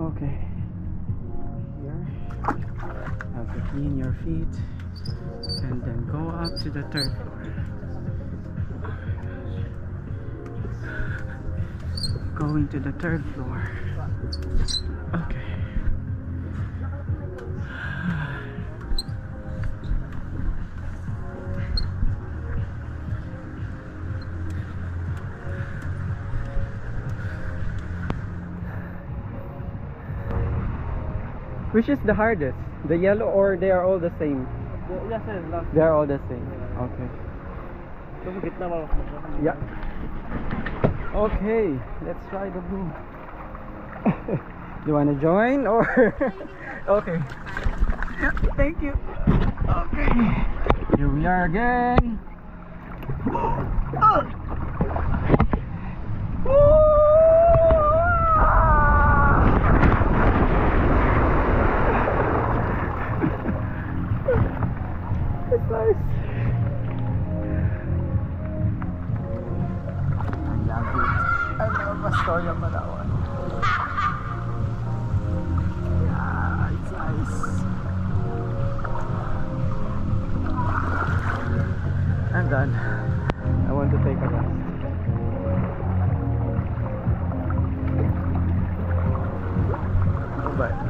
Okay. Here. Have to clean your feet and then go up to the third floor. Going to the third floor. Okay. Which is the hardest? The yellow or they are all the same? Yes, last. They are all the same. Okay. Yeah. Okay, let's try the blue. Do you want to join or? Okay. Yeah, thank you. Okay. Here we are again. It's nice. I love it. I love Astoria, Palawan. Yeah, it's nice. I'm done. I want to take a rest. Bye.